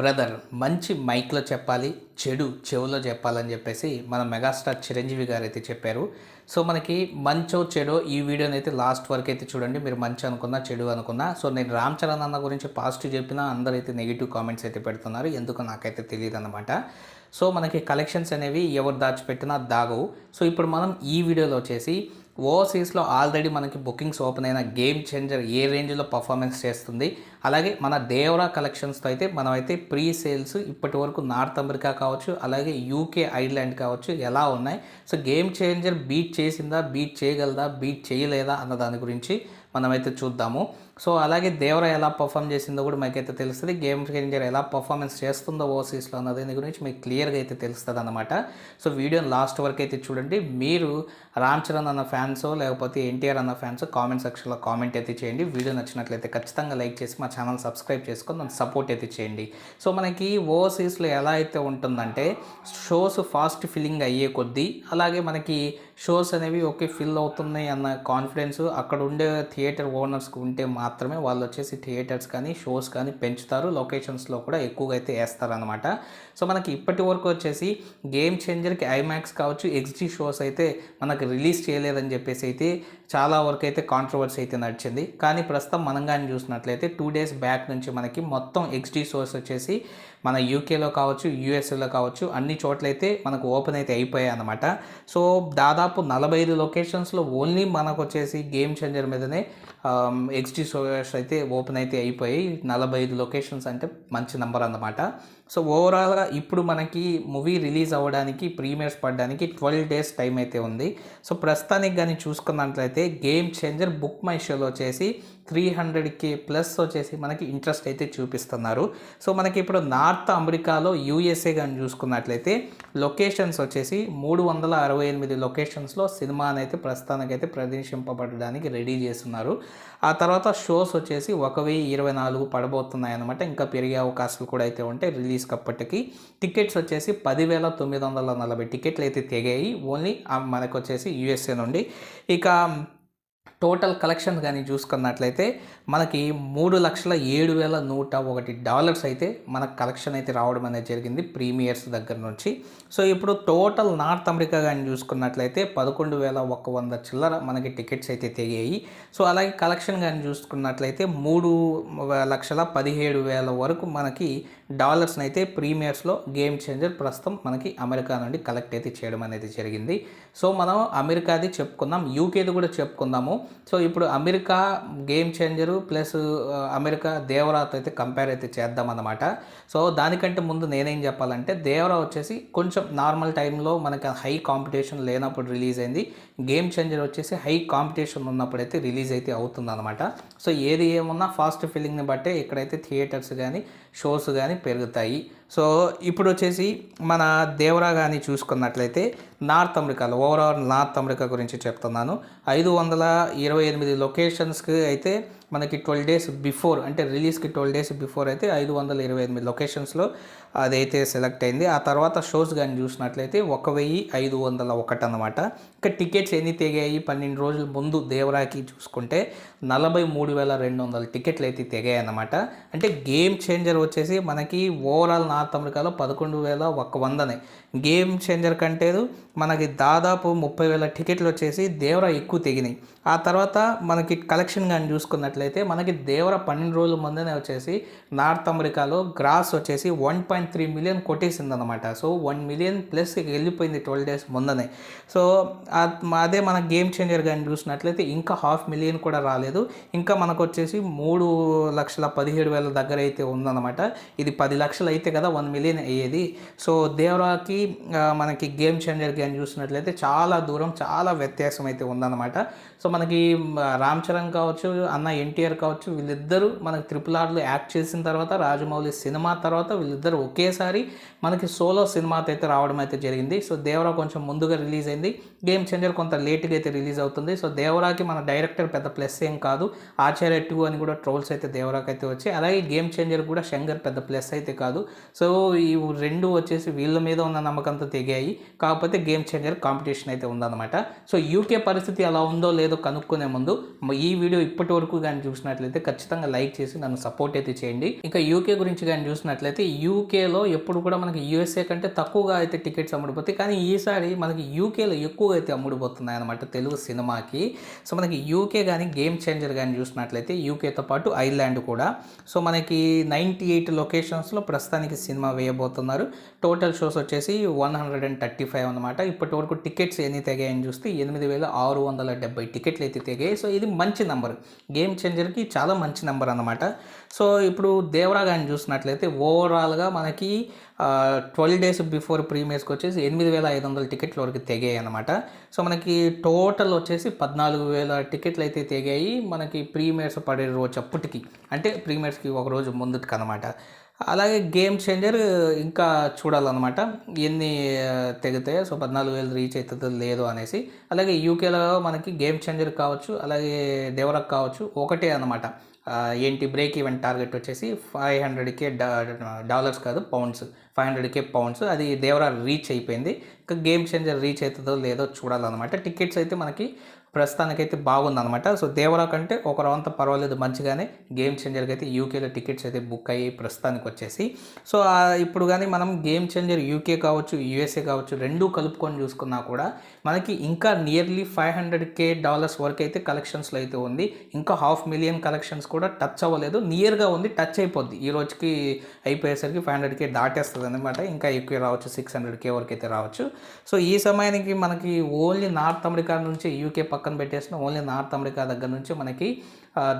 Brother మంచి మైక్లో చెప్పాలి, చెడు చెవులో చెప్పాలని చెప్పేసి మన మెగాస్టార్ చిరంజీవి గారు అయితే చెప్పారు. సో మనకి మంచో చెడో ఈ వీడియోని అయితే లాస్ట్ వరకు అయితే చూడండి. మీరు మంచి అనుకున్నా చెడు అనుకున్నా. సో నేను రామ్ చరణ్ అన్న గురించి పాజిటివ్ చెప్పినా అందరైతే నెగిటివ్ కామెంట్స్ అయితే పెడుతున్నారు. ఎందుకు నాకైతే తెలియదు అనమాట. సో మనకి కలెక్షన్స్ అనేవి ఎవరు దాచిపెట్టినా దాగవు. సో ఇప్పుడు మనం ఈ వీడియోలో వచ్చేసి ఓవర్సీస్లో ఆల్రెడీ మనకి బుకింగ్స్ ఓపెన్ అయిన గేమ్ చేంజర్ ఏ రేంజ్లో పర్ఫార్మెన్స్ చేస్తుంది, అలాగే మన దేవరా కలెక్షన్స్తో అయితే మనమైతే ప్రీ సేల్స్ ఇప్పటి వరకు నార్త్ అమెరికా కావచ్చు, అలాగే యూకే ఐర్లాండ్ కావచ్చు ఎలా ఉన్నాయి, సో గేమ్ చేంజర్ బీట్ చేసిందా, బీట్ చేయగలదా, బీట్ చేయలేదా అన్న దాని గురించి మనమైతే చూద్దాము. సో అలాగే దేవరా ఎలా పర్ఫామ్ చేసిందో కూడా మనకైతే తెలుస్తుంది. గేమ్ చేంజర్ ఎలా పర్ఫార్మెన్స్ చేస్తుందో ఓవర్సీస్లో అన్న దాని గురించి మీకు క్లియర్గా అయితే తెలుస్తుంది అనమాట. సో వీడియోని లాస్ట్ వరకు అయితే చూడండి. మీరు రామ్ చరణ్ అన్న ఫ్యాన్సో లేకపోతే ఎన్టీఆర్ అన్న ఫ్యాన్సో కామెంట్ సెక్షన్లో కామెంట్ అయితే చేయండి. వీడియో నచ్చినట్లయితే ఖచ్చితంగా లైక్ చేసి మా ఛానల్ సబ్స్క్రైబ్ చేసుకొని నన్ను సపోర్ట్ అయితే చేయండి. సో మనకి ఓవర్సీస్లో ఎలా అయితే ఉంటుందంటే షోస్ ఫాస్ట్ ఫిల్లింగ్ అయ్యే కొద్దీ, అలాగే మనకి షోస్ అనేవి ఓకే ఫిల్ అవుతున్నాయి అన్న కాన్ఫిడెన్స్ అక్కడ ఉండే థియేటర్ ఓనర్స్కి ఉంటే మాత్రమే వాళ్ళు వచ్చేసి థియేటర్స్ కానీ షోస్ కానీ పెంచుతారు. లొకేషన్స్లో కూడా ఎక్కువగా అయితే వేస్తారనమాట. సో మనకి ఇప్పటి వరకు వచ్చేసి గేమ్ చేంజర్కి ఐమాక్స్ కావచ్చు, ఎక్స్జీ షోస్ అయితే మనకు రిలీజ్ చేయలేదని చెప్పేసి అయితే చాలా వరకు అయితే కాంట్రవర్సీ అయితే నడిచింది. కానీ ప్రస్తుతం మనం కానీ చూసినట్లయితే 2 days బ్యాక్ నుంచి మనకి మొత్తం ఎక్స్డీ షోస్ వచ్చేసి మన యూకేలో కావచ్చు, యూఎస్ఏలో కావచ్చు, అన్ని చోట్లయితే మనకు ఓపెన్ అయితే అయిపోయాయి అనమాట. సో దాదాపు 45 లొకేషన్స్లో ఓన్లీ మనకు వచ్చేసి గేమ్ చేంజర్ మీదనే ఎక్స్డీ షోస్ అయితే ఓపెన్ అయితే అయిపోయాయి. 45 లొకేషన్స్ అంటే మంచి నెంబర్ అన్నమాట. సో ఓవరాల్గా ఇప్పుడు మనకి మూవీ రిలీజ్ అవ్వడానికి, ప్రీమియర్స్ పడడానికి 12 days టైం అయితే ఉంది. సో ప్రస్తుతానికి కానీ చూసుకున్నట్లయితే గేమ్ చేంజర్ బుక్ మై షోలో వచ్చేసి 300K ప్లస్ వచ్చేసి మనకి ఇంట్రెస్ట్ అయితే చూపిస్తున్నారు. సో మనకి ఇప్పుడు నార్త్ అమెరికాలో యూఎస్ఏ కానీ చూసుకున్నట్లయితే లొకేషన్స్ వచ్చేసి 368 లొకేషన్స్లో సినిమాని అయితే ప్రస్తుతానికైతే ప్రదర్శింపబడడానికి రెడీ చేస్తున్నారు. ఆ తర్వాత షోస్ వచ్చేసి 1024 పడబోతున్నాయి అన్నమాట. ఇంకా పెరిగే అవకాశాలు కూడా అయితే ఉంటాయి రిలీజ్కి అప్పటికి. టికెట్స్ వచ్చేసి 10,940 టికెట్లు అయితే తెగాయి ఓన్లీ మనకు వచ్చేసి యూఎస్ఏ నుండి. ఇక టోటల్ కలెక్షన్ కానీ చూసుకున్నట్లయితే మనకి $3,07,101 అయితే మనకు కలెక్షన్ అయితే రావడం అనేది జరిగింది ప్రీమియర్స్ దగ్గర నుంచి. సో ఇప్పుడు టోటల్ నార్త్ అమెరికా కానీ చూసుకున్నట్లయితే 11,100 చిల్లర మనకి టికెట్స్ అయితే తెగాయి. సో అలాగే కలెక్షన్ కానీ చూసుకున్నట్లయితే 3,17,000 వరకు మనకి డాలర్స్ని అయితే ప్రీమియర్స్లో గేమ్ చేంజర్ ప్రస్తుతం మనకి అమెరికా నుండి కలెక్ట్ అయితే చేయడం అనేది జరిగింది. సో మనం అమెరికాది చెప్పుకుందాం, యూకేది కూడా చెప్పుకుందాము. సో ఇప్పుడు America game changer plus America దేవరాతో అయితే కంపేర్ అయితే చేద్దాం అన్నమాట. సో దానికంటే ముందు నేనేం చెప్పాలంటే దేవరా వచ్చేసి కొంచెం నార్మల్ టైంలో మనకి హై కాంపిటీషన్ లేనప్పుడు రిలీజ్ అయింది. గేమ్ చేంజర్ వచ్చేసి హై కాంపిటీషన్ ఉన్నప్పుడు అయితే రిలీజ్ అయితే అవుతుంది అనమాట. సో ఏది ఏమున్నా ఫాస్ట్ ఫిల్లింగ్ని బట్టే ఇక్కడైతే థియేటర్స్ కానీ షోస్ కానీ పెరుగుతాయి. సో ఇప్పుడు వచ్చేసి మన దేవరా కానీ చూసుకున్నట్లయితే నార్త్ అమెరికాలో ఓవరాల్ నార్త్ అమెరికా గురించి చెప్తున్నాను. 528 లొకేషన్స్కి అయితే మనకి 12 days బిఫోర్, అంటే రిలీజ్కి 12 days బిఫోర్ అయితే 528 లొకేషన్స్లో అదైతే సెలెక్ట్ అయింది. ఆ తర్వాత షోస్ కానీ చూసినట్లయితే 1,501 అనమాట. ఇంకా టికెట్స్ ఎన్ని తెగాయి 12 రోజుల ముందు దేవరాకి చూసుకుంటే 43,200 టికెట్లు అయితే తెగాయి అన్నమాట. అంటే గేమ్ చేంజర్ వచ్చేసి మనకి ఓవరాల్ నార్త్ అమెరికాలో 11,100. గేమ్ చేంజర్ కంటే మనకి దాదాపు 30,000 టికెట్లు వచ్చేసి దేవరా ఎక్కువ తెగినాయి. ఆ తర్వాత మనకి కలెక్షన్ కానీ చూసుకున్నట్లయితే మనకి దేవరా 12 రోజుల ముందునే వచ్చేసి నార్త్ అమెరికాలో గ్రాస్ వచ్చేసి 1.3 మిలియన్ కొట్టేసింది అనమాట. సో 1 మిలియన్ ప్లస్ వెళ్ళిపోయింది 12 days ముందనే. సో అదే మన గేమ్ చేంజర్ కానీ చూసినట్లయితే ఇంకా 500,000 కూడా రాలేదు. ఇంకా మనకు వచ్చేసి 3,17,000 దగ్గర అయితే ఉందన్నమాట. ఇది 10 లక్షలు అయితే కదా 1 మిలియన్ అయ్యేది. సో దేవరాకి మనకి గేమ్ చేంజర్ కానీ చూసినట్లయితే చాలా దూరం, చాలా వ్యత్యాసం అయితే ఉందన్నమాట. సో మనకి రామ్ చరణ్ కావచ్చు, అన్న ఎన్టీఆర్ కావచ్చు, వీళ్ళిద్దరూ మనకి RRRలో యాక్ట్ చేసిన తర్వాత రాజమౌళి సినిమా తర్వాత వీళ్ళిద్దరూ ఒకేసారి మనకి సోలో సినిమాతో అయితే రావడం అయితే జరిగింది. సో దేవరా కొంచెం ముందుగా రిలీజ్ అయింది, గేమ్ చేంజర్ కొంత లేట్గా అయితే రిలీజ్ అవుతుంది. సో దేవరాకి మన డైరెక్టర్ పెద్ద ప్లస్ ఏం కాదు, ఆచార్య 2 అని కూడా ట్రోల్స్ అయితే దేవరాకి అయితే వచ్చాయి. అలాగే గేమ్ చేంజర్ కూడా శంకర్ పెద్ద ప్లస్ అయితే కాదు. సో ఈ రెండు వచ్చేసి వీళ్ళ మీద ఉన్న నమ్మకంతో తెగాయి. కాకపోతే గేమ్ చేంజర్ కాంపిటీషన్ అయితే ఉందన్నమాట. సో యూకే పరిస్థితి ఎలా ఉందో లేదో కనుక్కునే ముందు ఈ వీడియో ఇప్పటి వరకు కానీ కానీ చూసినట్లయితే ఖచ్చితంగా లైక్ చేసి నన్ను సపోర్ట్ అయితే చేయండి. ఇంకా యూకే గురించి కానీ చూసినట్లయితే యూకేలో ఎప్పుడు కూడా మనకి యూఎస్ఏ కంటే తక్కువగా అయితే టికెట్స్ అమ్ముడుపోతాయి, కానీ ఈసారి మనకి యూకేలో ఎక్కువగా అయితే అమ్ముడుపోతున్నాయి అనమాట తెలుగు సినిమాకి. సో మనకి యూకే కానీ గేమ్ చేంజర్ కానీ చూసినట్లయితే యూకేతో పాటు ఐర్లాండ్ కూడా. సో మనకి 98 లొకేషన్స్లో ప్రస్తుతానికి సినిమా వేయబోతున్నారు. టోటల్ షోస్ వచ్చేసి 135 అనమాట. ఇప్పటి వరకు టికెట్స్ ఎన్ని తెగాయని చూస్తే 8670 టికెట్లు అయితే తెగాయి. సో ఇది మంచి నెంబర్, గేమ్ చేంజర్కి చాలా మంచి నెంబర్ అనమాట. సో ఇప్పుడు దేవరా కానీ చూసినట్లయితే ఓవరాల్గా మనకి 12 డేస్ బిఫోర్ ప్రీమియర్స్కి వచ్చేసి 8500 టికెట్ల వరకు తెగాయి అనమాట. సో మనకి టోటల్ వచ్చేసి 14000 టికెట్లు అయితే తెగాయి మనకి ప్రీమియర్స్ పడే రోజు అప్పటికి, అంటే ప్రీమియర్స్కి ఒక రోజు ముందుకు అనమాట. అలాగే గేమ్ చేంజర్ ఇంకా చూడాలన్నమాట ఎన్ని తెగుతాయో. సో 14000 రీచ్ అవుతుందో లేదో అనేసి. అలాగే యూకేలో మనకి గేమ్ చేంజర్ కావచ్చు, అలాగే దేవరకు కావచ్చు ఒకటే అనమాట. ఏంటి బ్రేక్ ఈవెన్ టార్గెట్ వచ్చేసి $500K డాలర్స్ కాదు పౌండ్స్, $500K పౌండ్స్. అది దేవరా రీచ్ అయిపోయింది. ఇంకా గేమ్ చేంజర్ రీచ్ అవుతుందో లేదో చూడాలన్నమాట. టికెట్స్ అయితే మనకి ప్రస్తుతానికైతే బాగుందన్నమాట. సో దేవరా కంటే ఒక రవంత పర్వాలేదు మంచిగానే, గేమ్ చేంజర్కి అయితే యూకేలో టికెట్స్ అయితే బుక్ అయ్యాయి ప్రస్తుతానికి వచ్చేసి. సో ఇప్పుడు కానీ మనం గేమ్ చేంజర్ యూకే కావచ్చు యూఎస్ఏ కావచ్చు రెండూ కలుపుకొని చూసుకున్నా కూడా మనకి ఇంకా నియర్లీ $500K వరకు అయితే కలెక్షన్స్లో అయితే ఉంది. ఇంకా 500,000 కలెక్షన్స్ కూడా టచ్ అవ్వలేదు, నియర్గా ఉంది, టచ్ అయిపోద్ది. ఈ రోజుకి అయిపోయేసరికి 500K దాటేస్తుంది అనమాట. ఇంకా ఎక్కువ రావచ్చు, 600K వరకు అయితే రావచ్చు. సో ఈ సమయానికి మనకి ఓన్లీ నార్త్ అమెరికా నుంచి యూకే పక్కన పెట్టేసిన ఓన్లీ నార్త్ అమెరికా దగ్గర నుంచి మనకి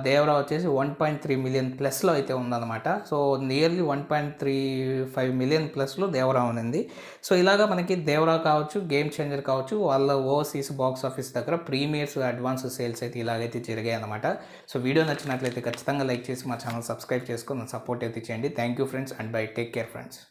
దేవరా వచ్చేసి 1.3 మిలియన్ ప్లస్లో అయితే ఉందన్నమాట. సో నియర్లీ 1.35 మిలియన్ ప్లస్లో దేవరా ఉంది. సో ఇలాగా మనకి దేవరా కావచ్చు గేమ్ చేంజర్ కావచ్చు వాళ్ళ ఓవర్సీస్ బాక్స్ ఆఫీస్ దగ్గర ప్రీమియర్స్ అడ్వాన్స్ సేల్స్ అయితే ఇలాగైతే జరిగాయి అనమాట. సో వీడియో నచ్చినట్లయితే ఖచ్చితంగా లైక్ చేసి మా ఛానల్ సబ్స్క్రైబ్ చేసుకొని సపోర్ట్ అయితే చేయండి. Thank you friends and by, take care friends.